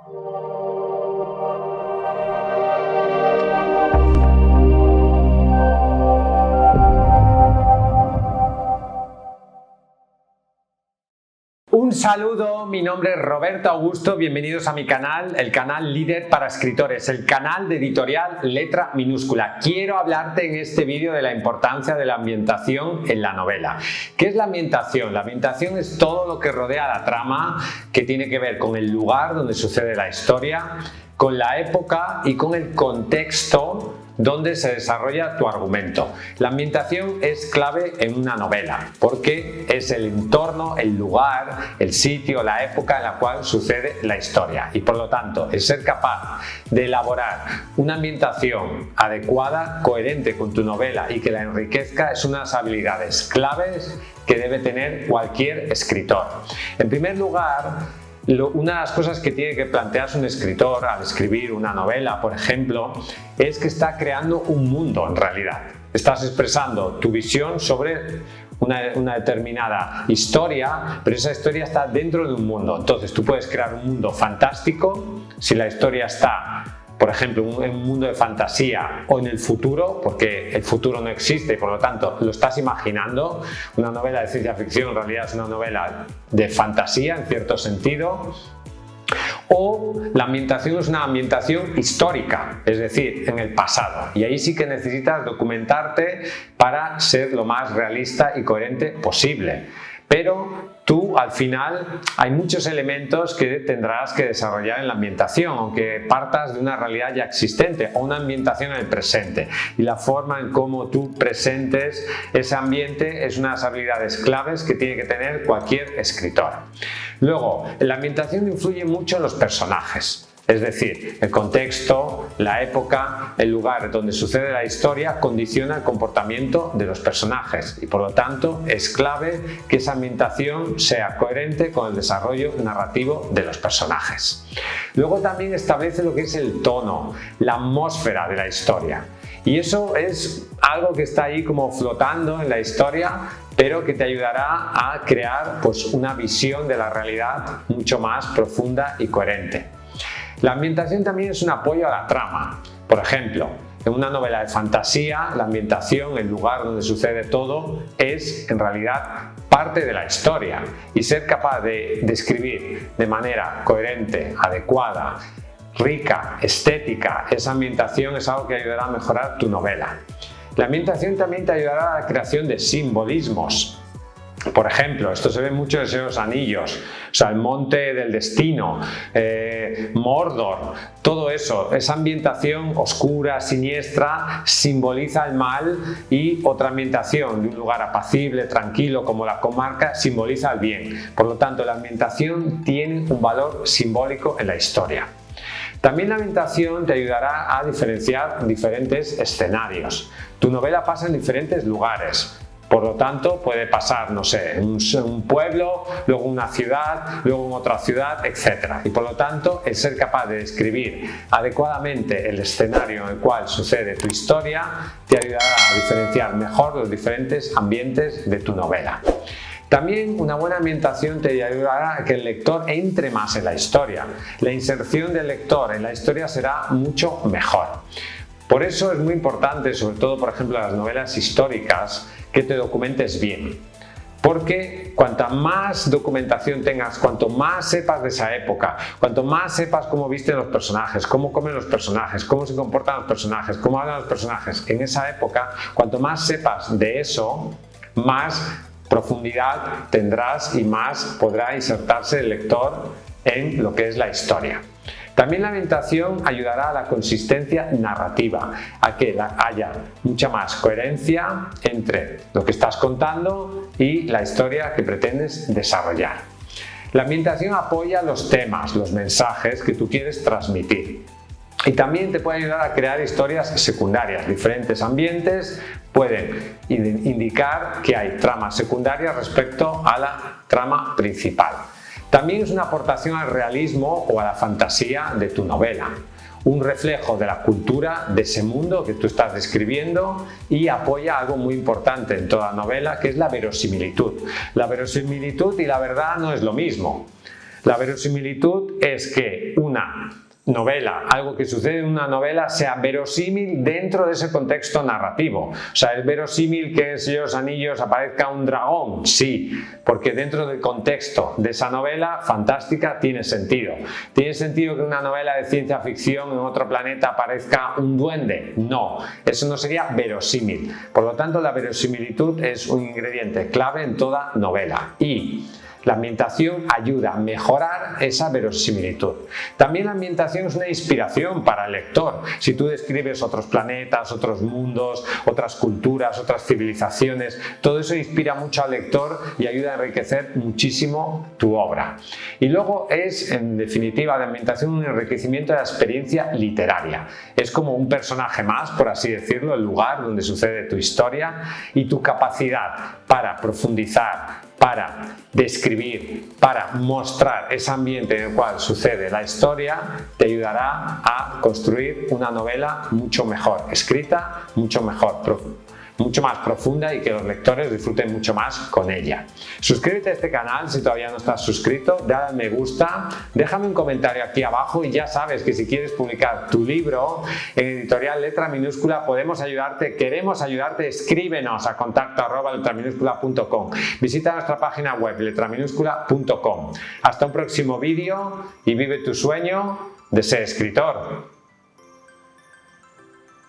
Un saludo, mi nombre es Roberto Augusto, bienvenidos a mi canal, el canal líder para escritores, el canal de editorial Letra Minúscula. Quiero hablarte en este vídeo de la importancia de la ambientación en la novela. ¿Qué es la ambientación? La ambientación es todo lo que rodea la trama, que tiene que ver con el lugar donde sucede la historia, con la época y con el contexto donde se desarrolla tu argumento. La ambientación es clave en una novela porque es el entorno, el lugar, el sitio, la época en la cual sucede la historia, y por lo tanto el ser capaz de elaborar una ambientación adecuada, coherente con tu novela y que la enriquezca es unas habilidades claves que debe tener cualquier escritor. En primer lugar, una de las cosas que tiene que plantearse un escritor al escribir una novela, por ejemplo, es que está creando un mundo en realidad. Estás expresando tu visión sobre una determinada historia, pero esa historia está dentro de un mundo. Entonces tú puedes crear un mundo fantástico si la historia está, por ejemplo, en un mundo de fantasía o en el futuro, porque el futuro no existe y por lo tanto lo estás imaginando. Una novela de ciencia ficción en realidad es una novela de fantasía en cierto sentido. O la ambientación es una ambientación histórica, es decir, en el pasado, y ahí sí que necesitas documentarte para ser lo más realista y coherente posible. Pero tú, al final, hay muchos elementos que tendrás que desarrollar en la ambientación, aunque partas de una realidad ya existente o una ambientación en el presente. Y la forma en cómo tú presentes ese ambiente es unas habilidades claves que tiene que tener cualquier escritor. Luego, la ambientación influye mucho en los personajes. Es decir, el contexto, la época, el lugar donde sucede la historia condiciona el comportamiento de los personajes y por lo tanto es clave que esa ambientación sea coherente con el desarrollo narrativo de los personajes. Luego también establece lo que es el tono, la atmósfera de la historia, y eso es algo que está ahí como flotando en la historia, pero que te ayudará a crear pues una visión de la realidad mucho más profunda y coherente. La ambientación también es un apoyo a la trama. Por ejemplo, en una novela de fantasía, la ambientación, el lugar donde sucede todo, es en realidad parte de la historia, y ser capaz de describir de manera coherente, adecuada, rica, estética, esa ambientación es algo que ayudará a mejorar tu novela. La ambientación también te ayudará a la creación de simbolismos. Por ejemplo, esto se ve mucho en El Señor de los Anillos, o sea, el monte del destino, Mordor, todo eso, esa ambientación oscura, siniestra, simboliza el mal, y otra ambientación de un lugar apacible, tranquilo, como la comarca, simboliza el bien. Por lo tanto, la ambientación tiene un valor simbólico en la historia. También la ambientación te ayudará a diferenciar diferentes escenarios. Tu novela pasa en diferentes lugares. Por lo tanto, puede pasar, no sé, en un pueblo, luego en una ciudad, luego en otra ciudad, etc. Y por lo tanto, el ser capaz de describir adecuadamente el escenario en el cual sucede tu historia te ayudará a diferenciar mejor los diferentes ambientes de tu novela. También una buena ambientación te ayudará a que el lector entre más en la historia. La inserción del lector en la historia será mucho mejor. Por eso es muy importante, sobre todo por ejemplo en las novelas históricas, que te documentes bien. Porque cuanta más documentación tengas, cuanto más sepas de esa época, cuanto más sepas cómo visten los personajes, cómo comen los personajes, cómo se comportan los personajes, cómo hablan los personajes en esa época, cuanto más sepas de eso, más profundidad tendrás y más podrá insertarse el lector en lo que es la historia. También la ambientación ayudará a la consistencia narrativa, a que haya mucha más coherencia entre lo que estás contando y la historia que pretendes desarrollar. La ambientación apoya los temas, los mensajes que tú quieres transmitir. Y también te puede ayudar a crear historias secundarias. Diferentes ambientes pueden indicar que hay tramas secundarias respecto a la trama principal. También es una aportación al realismo o a la fantasía de tu novela, un reflejo de la cultura de ese mundo que tú estás describiendo, y apoya algo muy importante en toda novela, que es la verosimilitud. La verosimilitud y la verdad no es lo mismo. La verosimilitud es que una novela, algo que sucede en una novela, sea verosímil dentro de ese contexto narrativo. O sea, ¿es verosímil que en Señor de los Anillos aparezca un dragón? Sí, porque dentro del contexto de esa novela fantástica tiene sentido. ¿Tiene sentido que en una novela de ciencia ficción en otro planeta aparezca un duende? No, eso no sería verosímil. Por lo tanto, la verosimilitud es un ingrediente clave en toda novela. Y la ambientación ayuda a mejorar esa verosimilitud. También la ambientación es una inspiración para el lector. Si tú describes otros planetas, otros mundos, otras culturas, otras civilizaciones, todo eso inspira mucho al lector y ayuda a enriquecer muchísimo tu obra. Y luego es, en definitiva, la ambientación un enriquecimiento de la experiencia literaria. Es como un personaje más, por así decirlo, el lugar donde sucede tu historia, y tu capacidad para profundizar, para describir, para mostrar ese ambiente en el cual sucede la historia, te ayudará a construir una novela mucho mejor escrita, mucho más profunda, y que los lectores disfruten mucho más con ella. Suscríbete a este canal si todavía no estás suscrito, dale al me gusta, déjame un comentario aquí abajo, y ya sabes que si quieres publicar tu libro en editorial Letra Minúscula podemos ayudarte, queremos ayudarte. Escríbenos a contacto@letraminúscula.com, visita nuestra página web letraminúscula.com. Hasta un próximo vídeo y vive tu sueño de ser escritor.